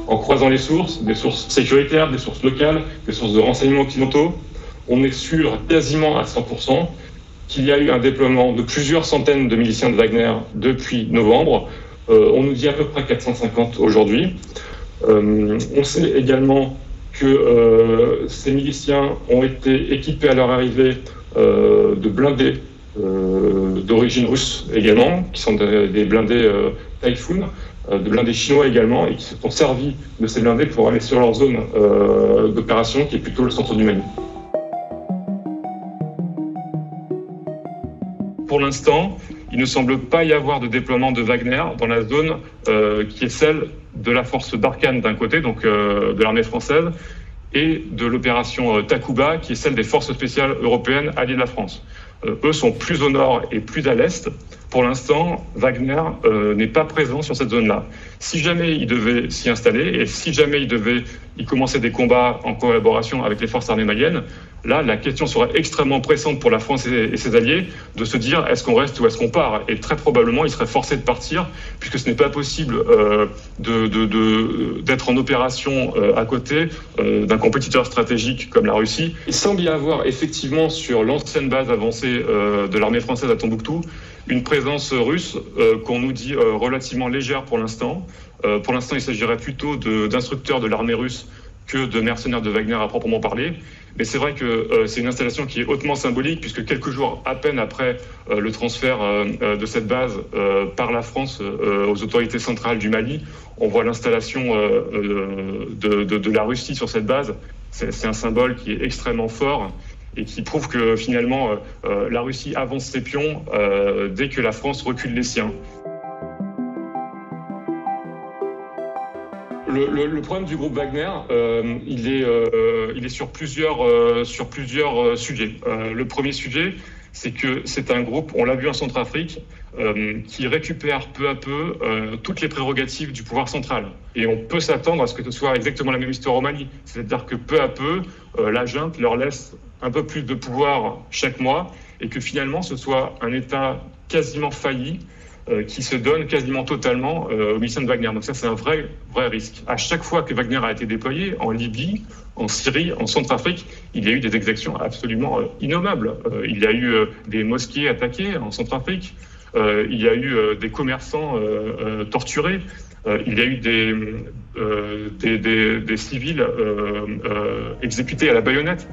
En croisant les sources, des sources sécuritaires, des sources locales, des sources de renseignements occidentaux, on est sûr quasiment à 100% qu'il y a eu un déploiement de plusieurs centaines de miliciens de Wagner depuis novembre. On nous dit à peu près 450 aujourd'hui. On sait également que ces miliciens ont été équipés à leur arrivée de blindés d'origine russe également, qui sont des blindés Typhoon, de blindés chinois également, et qui se sont servis de ces blindés pour aller sur leur zone d'opération, qui est plutôt le centre du Mali. Pour l'instant, il ne semble pas y avoir de déploiement de Wagner dans la zone qui est celle de la force Barkhane d'un côté, donc de l'armée française, et de l'opération Takuba, qui est celle des forces spéciales européennes alliées de la France. Eux sont plus au nord et plus à l'est. Pour l'instant, Wagner n'est pas présent sur cette zone-là. Si jamais il devait s'y installer et si jamais il devait y commencer des combats en collaboration avec les forces armées maliennes, là, la question serait extrêmement pressante pour la France et ses alliés de se dire est-ce qu'on reste ou est-ce qu'on part ? Et très probablement, il serait forcé de partir puisque ce n'est pas possible d'être en opération à côté d'un compétiteur stratégique comme la Russie. Il semble y avoir effectivement sur l'ancienne base avancée de l'armée française à Tombouctou une présence russe qu'on nous dit relativement légère pour l'instant. Pour l'instant, il s'agirait plutôt d'instructeurs de l'armée russe que de mercenaires de Wagner à proprement parler. Mais c'est vrai que c'est une installation qui est hautement symbolique puisque quelques jours à peine après le transfert de cette base par la France aux autorités centrales du Mali, on voit l'installation de la Russie sur cette base. C'est un symbole qui est extrêmement fort et qui prouve que finalement la Russie avance ses pions dès que la France recule les siens. Le problème du groupe Wagner, il est sur plusieurs sujets. Le premier sujet, c'est que c'est un groupe, on l'a vu en Centrafrique, qui récupère peu à peu toutes les prérogatives du pouvoir central. Et on peut s'attendre à ce que ce soit exactement la même histoire au Mali. C'est-à-dire que peu à peu, la junte leur laisse un peu plus de pouvoir chaque mois et que finalement ce soit un État quasiment failli qui se donne quasiment totalement aux miliciens de Wagner. Donc ça, c'est un vrai risque. À chaque fois que Wagner a été déployé, en Libye, en Syrie, en Centrafrique, il y a eu des exactions absolument innommables. Il y a eu des mosquées attaquées en Centrafrique, il y a eu des commerçants torturés, il y a eu des civils exécutés à la baïonnette.